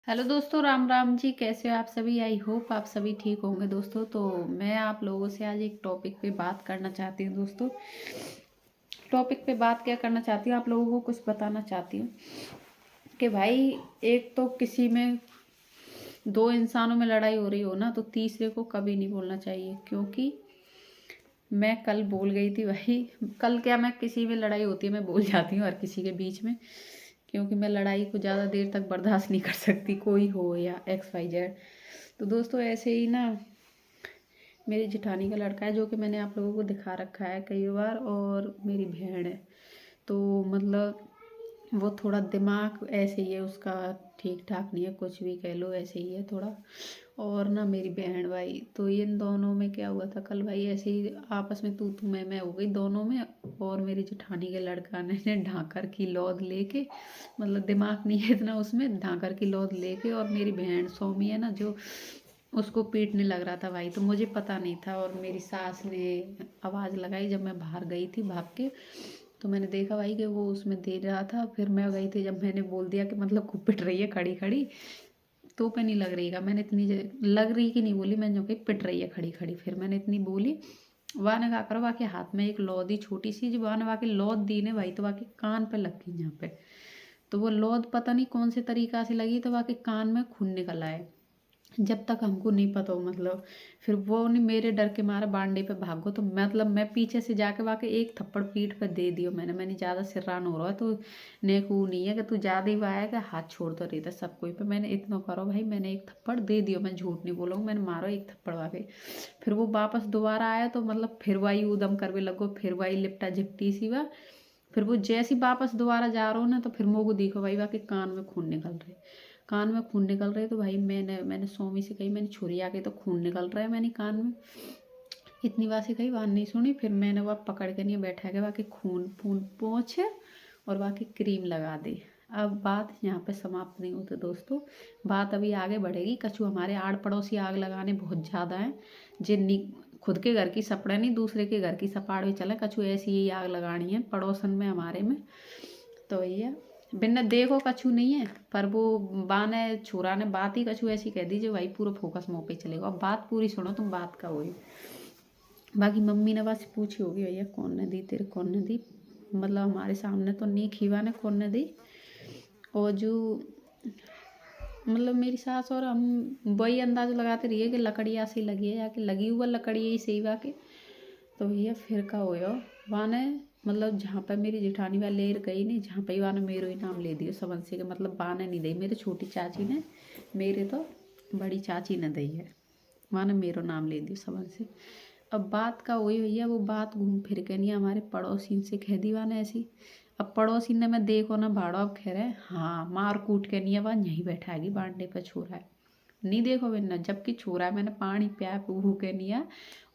Hello दोस्तों, राम राम जी। कैसे हो आप सभी? आई होप आप सभी ठीक होंगे दोस्तों। तो मैं आप लोगों से आज एक टॉपिक पे बात करना चाहती हूँ दोस्तों। टॉपिक पे बात क्या करना चाहती हूँ, आप लोगों को कुछ बताना चाहती हूँ कि भाई, एक तो किसी में दो इंसानों में लड़ाई हो रही हो ना, तो तीसरे को कभी नहीं बोलना चाहिए। क्योंकि मैं कल बोल गई थी भाई, कल क्या, मैं किसी में लड़ाई होती है मैं बोल जाती हूँ हर किसी के बीच में। क्योंकि मैं लड़ाई को ज़्यादा देर तक बर्दाश्त नहीं कर सकती, कोई हो या एक्स वाई जेड। तो दोस्तों ऐसे ही ना, मेरी जेठानी का लड़का है जो कि मैंने आप लोगों को दिखा रखा है कई बार, और मेरी बहन है। तो मतलब वो थोड़ा दिमाग ऐसे ही है उसका, ठीक ठाक नहीं है, कुछ भी कह लो, ऐसे ही है थोड़ा। और ना मेरी बहन भाई, तो इन दोनों में क्या हुआ था कल भाई, ऐसे ही आपस में तू मैं हो गई दोनों में। और मेरी जेठानी के लड़का ने ढाकर की लौद लेके, मतलब दिमाग नहीं है इतना उसमें, ढाकर की लौद लेके, और मेरी बहन सोमी है ना जो, उसको पीटने लग रहा था भाई। तो मुझे पता नहीं था, और मेरी सास ने आवाज़ लगाई जब मैं बाहर गई थी भाग के। तो मैंने देखा भाई कि वो उसमें दे रहा था। फिर मैं गई थी, जब मैंने बोल दिया कि मतलब खूब पिट रही है खड़ी खड़ी, तो पे नहीं लग रही का, मैंने इतनी लग रही कि नहीं बोली, मैंने जो कि पिट रही है खड़ी खड़ी, फिर मैंने इतनी बोली। वाह ने कहा करो, वाके हाथ में एक लौदी छोटी सी, जो वाह ने वाके लौद दी ने भाई, तो वाके कान पे लग गई यहाँ पे। तो वो लौद पता नहीं कौन से तरीका से लगी, तो वाके कान में खून निकल आए। जब तक हमको नहीं पता हो मतलब। फिर वो नहीं, मेरे डर के मारे बांडे पे भागो, तो मतलब मैं पीछे से जाके वाके एक थप्पड़ पीठ पे दे दियो मैंने ज़्यादा सिररान हो रहा है तो। नेकू नहीं है कि तू ज़्यादा ही वाया कि हाथ छोड़ तो रही था सब कोई पे, मैंने इतना करो भाई, मैंने एक थप्पड़ दे दियो, मैं झूठ नहीं बोलूँगी, मैंने मारो एक थप्पड़ वाके। फिर वो वापस दोबारा आया, तो मतलब फिर वही उदम करवे लगो, फिर वही लिपटा झिपटी सी वा। फिर वो जैसी वापस दोबारा जा रहा हो ना, तो फिर मोको देखो भाई वाके कान में खून निकल रहे। कान में खून निकल रहे, तो भाई मैंने सोमी से कही, मैंने छुरी आके तो खून निकल रहा है मैंने कान में। इतनी बात से कही, बात नहीं सुनी। फिर मैंने वह पकड़ के नहीं बैठा के बाकी खून फून पोंछे, और बाकी क्रीम लगा दी। अब बात यहाँ पे समाप्त नहीं होती दोस्तों, बात अभी आगे बढ़ेगी। कछु हमारे आड़ पड़ोसी आग लगाने बहुत ज़्यादा हैं, जिन खुद के घर की सपड़े नहीं, दूसरे के घर की सपाड़ भी चले, कछु ऐसी ही आग लगानी है पड़ोसन में हमारे में। तो भैया, बिना देखो कछु नहीं है, पर वो बाने छोरा ने बात ही कछु ऐसी कह दी जो भाई पूरा फोकस मुँह पे चलेगा। अब बात पूरी सुनो तुम, बात का वही। बाकी मम्मी ने बस पूछी होगी भैया कौन ने दी तेरे, कौन ने दी, मतलब हमारे सामने तो नहीं खीवा ने कौन ने दी। और जो मतलब मेरी सास और हम वही अंदाज लगाते रहिए कि लकड़ियाँ सी लगी है, जाके लगी हुआ लकड़ी ही सही वाके। तो भैया फिर का होयो, वाने मतलब जहाँ पर मेरी जेठानी वाले लेर गई नहीं, जहाँ पर वाने मेरो ही नाम ले दियो सबन से, के मतलब बाने नहीं दी मेरे छोटी चाची ने, मेरे तो बड़ी चाची ने दी है। माने मेरो नाम ले दियो सबन से। अब बात का वही भैया, वो बात घूम फिर के नहीं हमारे पड़ोसी से कह दी वाने ऐसी। अब पड़ोसी ने मैं देखो ना भाड़ो, अब कह रहे हाँ मार कूट के नहीं है, वह यहीं बैठाएगी बांडे पे छोरा है। नहीं देखो बिना, जबकि छोरा है, मैंने पानी प्या पू के नहीं है,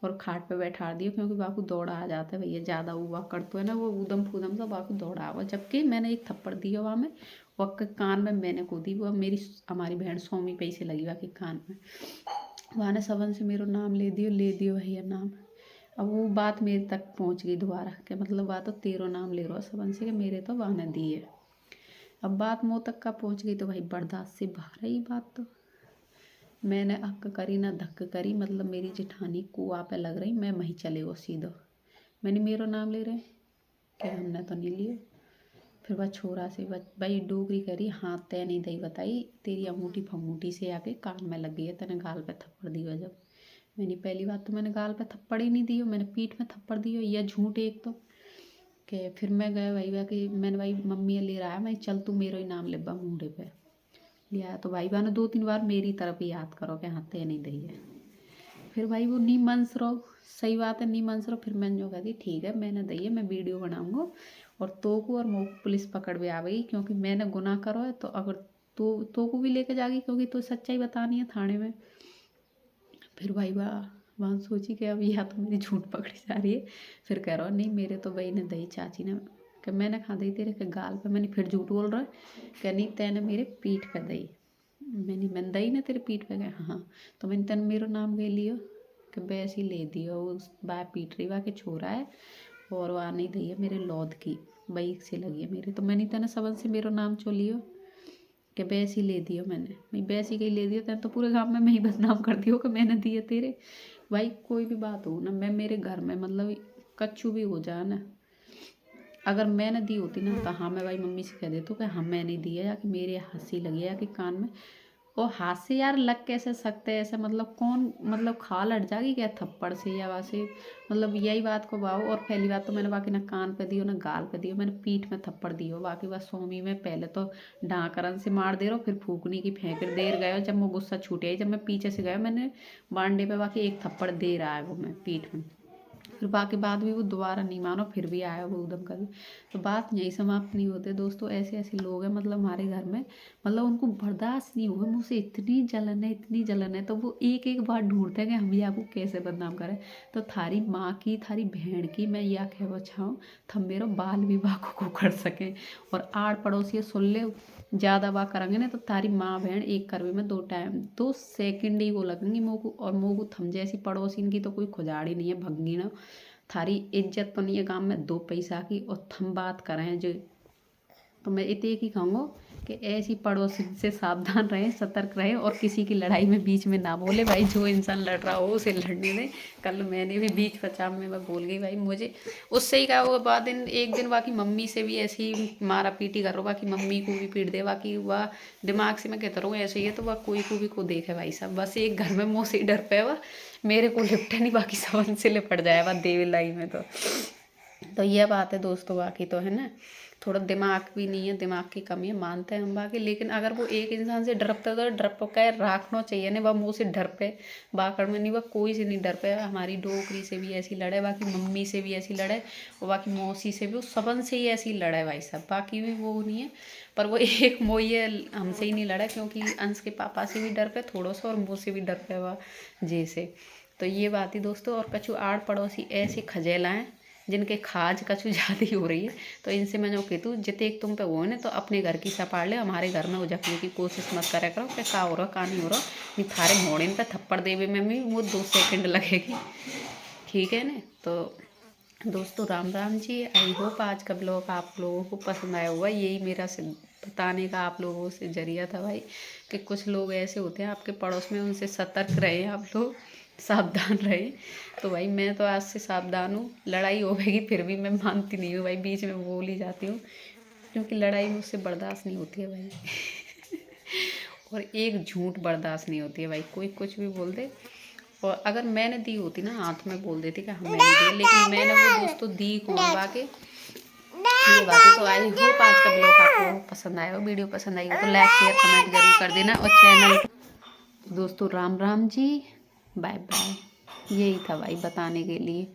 और खाट पे बैठा दिया, क्योंकि बाकू दौड़ा आ जाता है भैया, ज़्यादा हुआ करते है ना वो ऊदम फूदम सा, बाकू दौड़ा हुआ। जबकि मैंने एक थप्पड़ दिया वहाँ में, वह के कान में मैंने को दी, वो मेरी हमारी बहन सोमी पैसे लगी वहाँ के कान में। वहाँ ने सबन से मेरो नाम ले दियो भैया नाम। अब वो बात मेरे तक पहुँच गई दोबारा, कि मतलब बात तो तेरो नाम ले रहा सबन से, कि मेरे तो वहाँ ने दी है। अब बात मुँह तक का पहुँच गई, तो भाई बर्दाश्त से बाहर है ये बात। तो मैंने अक्क करी ना धक्क करी, मतलब मेरी जेठानी कुआ पे लग रही, मैं वहीं चले गो सीधो। मैंने मेरो नाम ले रहे, क्या हमने तो नहीं लिए। फिर वह छोरा से भाई डोगरी करी, हाँ तय नहीं दई बताई, तेरी अंगूठी फंगूठी से आके कान में लग गई है, तेने गाल पे थप्पड़ दिया जब। मैंने पहली बात तो मैंने गाल पे थप्पड़ ही नहीं दियो, मैंने पीठ में थप्पड़ दियो, यह झूठ एक तो। के फिर मैं गए भाई वह कि मैंने भाई मम्मी ले रहा है, मैं चल तू मेरो ही नाम ले बा मुंडे पे लिया। तो भाई बहन दो तीन बार मेरी तरफ ही याद करो कि हाँ तय नहीं दई है। फिर भाई वो नी मंस रहो, सही बात है नी मंस रहो। फिर मैंने जो कहती ठीक है मैंने दी है, मैं वीडियो बनाऊंगा, और तो को और मोक पुलिस पकड़ में आ गई, क्योंकि मैंने गुनाह करो है, तो अगर तो को भी लेके जागी, क्योंकि तो सच्चाई बतानी है थाने में। फिर भाई वहाँ सोची कि अब या तो मेरी झूठ पकड़ी जा रही है। फिर कह रहा नहीं मेरे तो भाई ने दही चाची ने, कि मैंने खा दी तेरे के गाल पे, मैंने फिर झूठ बोल रहा है, कह नहीं तैने मेरे पीठ पे दही, मैंने दही ना तेरे पीठ पे गए हाँ। तो मैंने तेन मेरो नाम ले लियो, कि वैसे ही ले दियो, उस बा पीट रही बा के छोरा है, और वह नहीं दी है मेरे लौद की, बईक से लगी है मेरे। तो मैंने तेने सबन से मेरो नाम चो लियो, कि वैसी ले दियो मैंने, भाई वैसी कहीं ले दियो तैं तो पूरे गाँव में मैं ही बदनाम कर दियो कि मैंने दिए तेरे। भाई कोई भी बात हो ना, मैं मेरे घर में मतलब कच्चू भी हो जाए ना, अगर मैंने दी होती ना तो हाँ मैं भाई मम्मी से कह देती हूँ कि हाँ मैंने दी है, या कि मेरे हंसी लगी है, या कि कान में। और हाथ से यार लग कैसे सकते हैं ऐसे, मतलब कौन, मतलब खाल हट जाएगी क्या थप्पड़ से या वैसे, मतलब यही बात को भाव। और पहली बात तो मैंने बाकी ना कान पे दियो ना गाल पे दियो, मैंने पीठ में थप्पड़ दियो। बाकी बस स्वामी में पहले तो ढाकरन से मार दे रहा, फिर फूकनी की फेंक देर गयो, जब मैं गुस्सा छूटे जब मैं पीछे से गया मैंने बांडे पे बाकी एक थप्पड़ दे रहा है वो मैं पीठ में। फिर बाकी बाद भी वो दोबारा नहीं मानो, फिर भी आया वो उधम कर। तो बात यही समाप्त नहीं होते दोस्तों, ऐसे ऐसे लोग हैं मतलब हमारे घर में, मतलब उनको बर्दाश्त नहीं हुआ, मुझसे इतनी जलन है इतनी जलन है, तो वो एक एक बार ढूंढते हैं कि हम या को कैसे बदनाम करें। तो थारी माँ की थारी बहन की मैं या कह बचाऊँ, थम मेरा बाल विवाह को कर सकें। और आड़ पड़ोसी सुन ले, ज़्यादा बात करेंगे ना तो तारी माँ बहन एक करवे में 2 सेकंड ही वो लगेंगी मोह को। और मोह को थम जैसी पड़ोसी इनकी तो कोई खुजाड़ी नहीं है, भग्गी ना। थारी इज्जत तो नहीं है काम में 2 पैसा की, और थम बात करें जो। तो मैं इतने एक ही कहूँगा कि ऐसी पड़ोसी से सावधान रहें, सतर्क रहें, और किसी की लड़ाई में बीच में ना बोले। भाई जो इंसान लड़ रहा हो उसे लड़ने दें। कल मैंने भी बीच बचाव में मैं बोल गई भाई, मुझे उससे ही कहा होगा बाद दिन एक दिन बाकी मम्मी से भी ऐसी मारा पीटी करो, बाकी मम्मी को भी पीट दे, बाकी वह दिमाग से मैं कहता रहूँ ऐसे ही है, तो वह कोई को भी को देखे भाई साहब, बस एक घर में मुँह से ही डर पे वह मेरे को लिपटे नहीं, बाकी सबन से लिपट जाए वह देवी लाई में। तो यह बात है दोस्तों, बाकी तो है ना, थोड़ा दिमाग भी नहीं है, दिमाग की कमी है, मानते हैं हम बाकी। लेकिन अगर वो एक इंसान से डरते तो डर पे रखना चाहिए ना, वह मुँह से डर पे बाकड़ में नहीं, वह कोई से नहीं डर पे। हमारी डोकरी से भी ऐसी लड़े, बाकी मम्मी से भी ऐसी लड़े, और बाकी मौसी से भी, वो सबन से ही ऐसी लड़े भाई साहब, बाकी भी वो नहीं है। पर वो एक मोई है हमसे ही नहीं लड़ा, क्योंकि अंश के पापा से भी डर पे थोड़ा सा, और मुँह से भी डर पे वह जैसे। तो ये बात ही दोस्तों। और कछु आड़ पड़ोसी ऐसे खजेला हैं जिनके खाज कछु ज़्यादा ही हो रही है, तो इनसे मैं जो कहती हूँ जितने एक तुम पे वो है ना, तो अपने घर की सपाड़ ले, हमारे घर में उजकने की कोशिश मत करा करो कि का हो रहा का नहीं हो रहा। नहीं थारे मोड़े पे थप्पड़ देवे में भी वो 2 सेकंड लगेगी, ठीक है ना। तो दोस्तों राम राम जी, आई होप आज का ब्लॉग आप लोगों को पसंद आया होगा। यही मेरा बताने का आप लोगों से जरिया था भाई, कि कुछ लोग ऐसे होते हैं आपके पड़ोस में, उनसे सतर्क रहे आप लोग, सावधान रहे। तो भाई मैं तो आज से सावधान हूँ, लड़ाई होगी फिर भी मैं मानती नहीं हूँ भाई, बीच में बोल ही जाती हूँ, क्योंकि लड़ाई मुझसे बर्दाश्त नहीं होती है भाई। और एक झूठ बर्दाश्त नहीं होती है भाई, कोई कुछ भी बोल दे। और अगर मैंने दी होती ना हाथ में बोल देती कि हाँ मैंने दी, लेकिन मैंने वो दोस्तों दी कौन बाके ये बात है। तो आई होप आज का ब्लॉग आपको पसंद आया हो, वीडियो पसंद आई हो तो लाइक शेयर कमेंट जरूर कर देना, और चैनल दोस्तों राम राम जी, बाय बाय। यही था भाई बताने के लिए।